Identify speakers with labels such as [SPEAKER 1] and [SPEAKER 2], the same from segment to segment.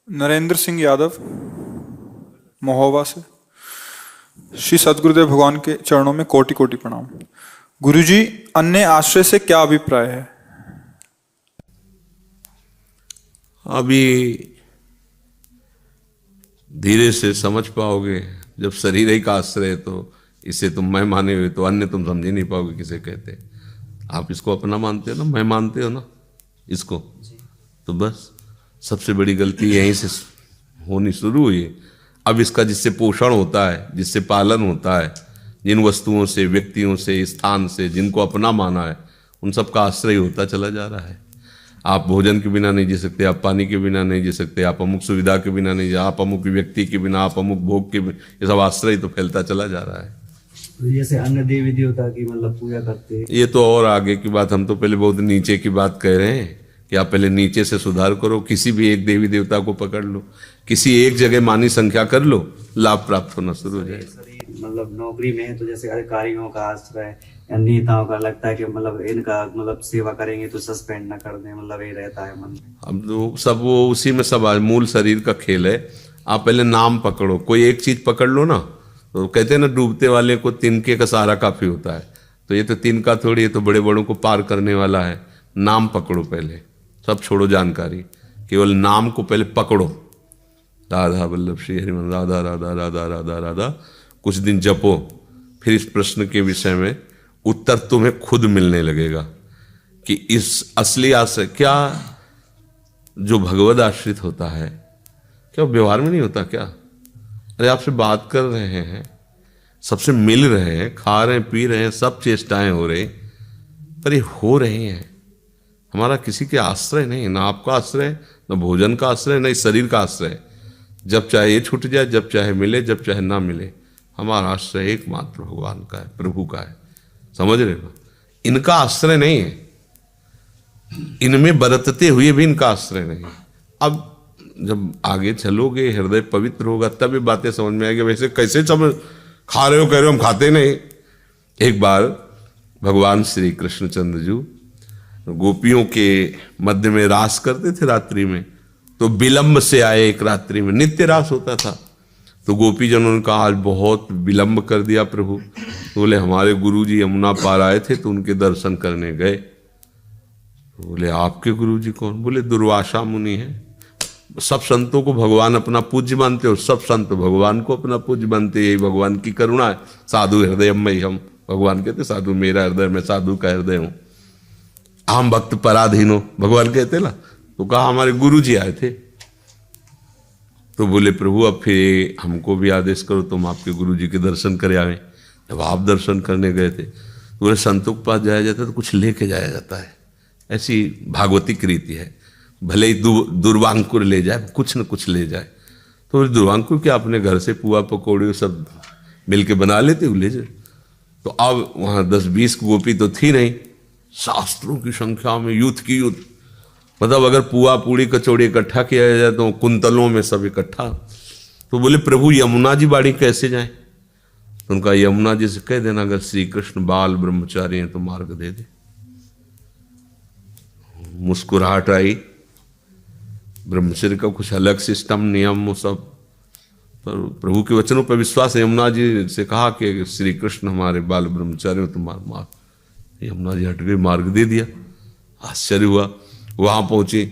[SPEAKER 1] नरेंद्र सिंह यादव, महोबा से। श्री सद्गुरुदेव भगवान के चरणों में कोटि कोटि प्रणाम। गुरुजी, अन्य आश्रय से क्या अभिप्राय है?
[SPEAKER 2] अभी धीरे से समझ पाओगे। जब शरीर ही का आश्रय है तो इसे तुम मैं माने हुए तो अन्य तुम समझ ही नहीं पाओगे किसे कहते। आप इसको अपना मानते हो ना, मैं मानते हो ना इसको, तो बस सबसे बड़ी गलती यहीं से होनी शुरू हुई है। अब इसका जिससे पोषण होता है, जिससे पालन होता है, जिन वस्तुओं से, व्यक्तियों से, स्थान से जिनको अपना माना है, उन सब का आश्रय होता चला जा रहा है। आप भोजन के बिना नहीं जी सकते, आप पानी के बिना नहीं जी सकते, आप अमुक सुविधा के बिना नहीं जी, आप अमुक व्यक्ति के बिना, आप अमुक भोग के बिना, ये सब आश्रय तो फैलता चला जा रहा है।
[SPEAKER 3] तो जैसे अन्य देवी देवता की मतलब पूजा करते हैं,
[SPEAKER 2] ये तो और आगे की बात। हम तो पहले बहुत नीचे की बात कह रहे हैं कि आप पहले नीचे से सुधार करो। किसी भी एक देवी देवता को पकड़ लो, किसी एक जगह मानी संख्या कर लो, लाभ प्राप्त होना शुरू हो जाए।
[SPEAKER 3] मतलब नौकरी में है तो जैसे अधिकारियों का आश्रय या नेताओं का लगता है कि मतलब इनका मतलब सेवा करेंगे तो सस्पेंड ना कर दें, मतलब ये रहता है मन में।
[SPEAKER 2] अब तो सब वो उसी में सब मूल शरीर का खेल है। आप पहले नाम पकड़ो, कोई एक चीज पकड़ लो ना। तो कहते हैं ना, डूबते वाले को तिनके का सहारा काफी होता है। तो ये तो तिनका थोड़ी, ये तो बड़े बड़ों को पार करने वाला है। नाम पकड़ो पहले, सब छोड़ो जानकारी, केवल नाम को पहले पकड़ो। राधा वल्लभ श्री हरिमन, राधा राधा राधा राधा राधा, कुछ दिन जपो। फिर इस प्रश्न के विषय में उत्तर तुम्हें खुद मिलने लगेगा कि इस असली आश्रय क्या, जो भगवद आश्रित होता है, क्या व्यवहार में नहीं होता क्या? अरे आपसे बात कर रहे हैं, सबसे मिल रहे हैं, खा रहे हैं, पी रहे हैं, सब चेष्टाएं हो रही, पर ये हो रही हैं। हमारा किसी के आश्रय नहीं, ना आपका आश्रय, ना भोजन का आश्रय, ना इस शरीर का आश्रय। जब चाहे ये छूट जाए, जब चाहे मिले, जब चाहे ना मिले, हमारा आश्रय एकमात्र भगवान का है, प्रभु का है। समझ रहे हो? इनका आश्रय नहीं है, इनमें बरतते हुए भी इनका आश्रय नहीं है। अब जब आगे चलोगे, हृदय पवित्र होगा, तब ये बातें समझ में आएगी। वैसे कैसे समझ, खा रहे हो कह रहे हो हम खाते नहीं। एक बार भगवान श्री कृष्णचंद्र जी गोपियों के मध्य में रास करते थे रात्रि में, तो विलंब से आए। एक रात्रि में नित्य रास होता था, तो गोपी जनों ने कहा आज बहुत विलंब कर दिया प्रभु। तो बोले हमारे गुरुजी यमुना पार आए थे तो उनके दर्शन करने गए। तो बोले आपके गुरुजी कौन? बोले दुर्वासा मुनि हैं। सब संतों को भगवान अपना पूज्य मानते हो, सब संत भगवान को अपना पूज्य मानते, यही भगवान की करुणा है। साधु हृदय में हम, भगवान कहते साधु मेरा हृदय, मैं साधु का हृदय हूं। हम भक्त पराधीन हो, भगवान कहते ना। तो कहा हमारे गुरु जी आए थे। तो बोले प्रभु अब फिर हमको भी आदेश करो, तुम आपके गुरु जी के दर्शन करे आए। जब आप दर्शन करने गए थे तो बोले संतों के पास जाया जाता है तो कुछ लेके जाया जाता है, ऐसी भागवतिक रीति है। भले ही दुर्वांकुर ले जाए, कुछ न कुछ ले जाए। तो दुर्वांकुर क्या, अपने घर से पुआ पकौड़े सब मिलके बना लेते हो, ले जाए। तो अब वहाँ 10-20 गोपी तो थी नहीं, शास्त्रों की संख्या में, यूथ की यूथ। मतलब अगर पुआ पूड़ी कचौड़ी इकट्ठा किया जाए तो कुंतलों में सब इकट्ठा। तो बोले प्रभु यमुना जी बाड़ी कैसे जाएं? तो उनका यमुना जी से कह देना अगर श्री कृष्ण बाल ब्रह्मचारी हैं तो मार्ग दे दे। मुस्कुराहट आई। ब्रह्मचर्य का कुछ अलग सिस्टम, नियम, वो सब, पर प्रभु के वचनों पर विश्वास है। यमुना जी से कहा कि श्री कृष्ण हमारे बाल ब्रह्मचारी हो तो मार्ग। यमुना जी हट गई, मार्ग दे दिया। आश्चर्य हुआ। वहां पहुंची,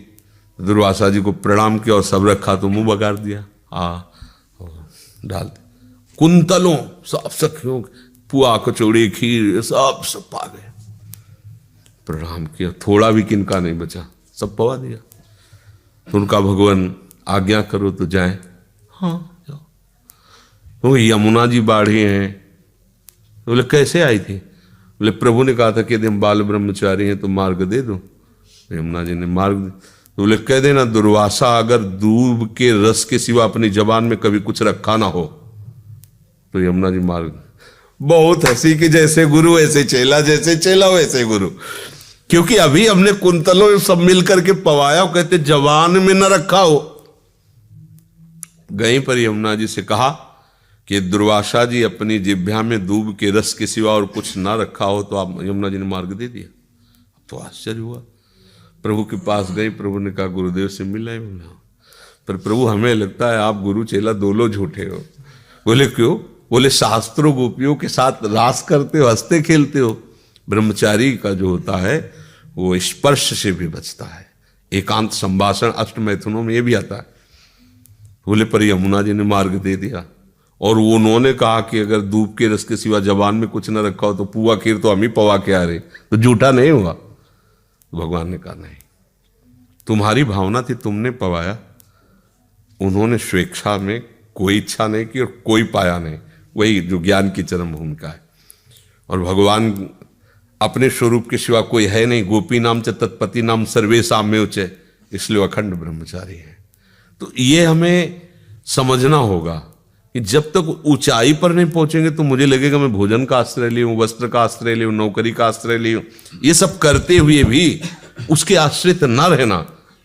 [SPEAKER 2] दुर्वासा जी को प्रणाम किया और सब रखा तो मुंह बगाड़ दिया, डाल दिया। कुंतलों सब सखियों, पुआ कचौड़ी खीर सब पा गए। प्रणाम किया, थोड़ा भी किनका नहीं बचा, सब पवा दिया। तो उनका भगवान आज्ञा करो तो जाए। हाँ जाओ। तो यमुना जी बाढ़ी हैं। तो बोले कैसे आई थी? बोले प्रभु ने कहा था कि यदि हम बाल ब्रह्मचारी हैं तो मार्ग दे दो। यमुना जी ने मार्ग दे। तो बोले कह देना दुर्वासा अगर दूब के रस के सिवा अपनी जबान में कभी कुछ रखा ना हो तो यमुना जी मार्ग। बहुत हंसी कि जैसे गुरु ऐसे चेला, जैसे चेला वैसे गुरु। क्योंकि अभी हमने कुंतलों सब मिल करके पवाया, कहते जवान में न रखा हो। गई पर यमुना जी से कहा कि दुर्वासा जी अपनी जिह्वा में दूब के रस के सिवा और कुछ ना रखा हो, तो आप, यमुना जी ने मार्ग दे दिया। तो आश्चर्य हुआ। प्रभु के पास गई, प्रभु ने कहा गुरुदेव से मिला है। पर प्रभु हमें लगता है आप गुरु चेला दोनों झूठे हो। बोले क्यों? बोले शास्त्रों गोपियों के साथ रास करते हो, हंसते खेलते हो। ब्रह्मचारी का जो होता है वो स्पर्श से भी बचता है। एकांत संभाषण अष्टमैथुनों में ये भी आता है। बोले पर यमुना जी ने मार्ग दे दिया, और वो उन्होंने कहा कि अगर दूध के रस के सिवा जबान में कुछ न रखा हो तो पुआ खीर तो हम ही पवा के आ रहे, तो झूठा नहीं हुआ। तो भगवान ने कहा नहीं, तुम्हारी भावना थी, तुमने पवाया, उन्होंने स्वेच्छा में कोई इच्छा नहीं की और कोई पाया नहीं। वही जो ज्ञान की चरम भूमिका है। और भगवान अपने स्वरूप के सिवा कोई है नहीं। गोपी नाम च तत्पति नाम सर्वे साम्य च, इसलिए अखंड ब्रह्मचारी है। तो ये हमें समझना होगा कि जब तक ऊंचाई पर नहीं पहुंचेंगे तो मुझे लगेगा मैं भोजन का आश्रय लियूं, वस्त्र का आश्रय लियूं, नौकरी का आश्रय लियूं, ये सब करते हुए भी उसके आश्रित ना रहना,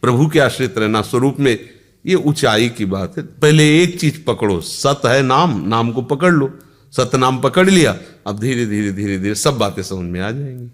[SPEAKER 2] प्रभु के आश्रित रहना स्वरूप में, ये ऊंचाई की बात है। पहले एक चीज पकड़ो, सत है नाम, नाम को पकड़ लो, सत नाम पकड़ लिया, अब धीरे धीरे धीरे धीरे सब बातें समझ में आ जाएंगी।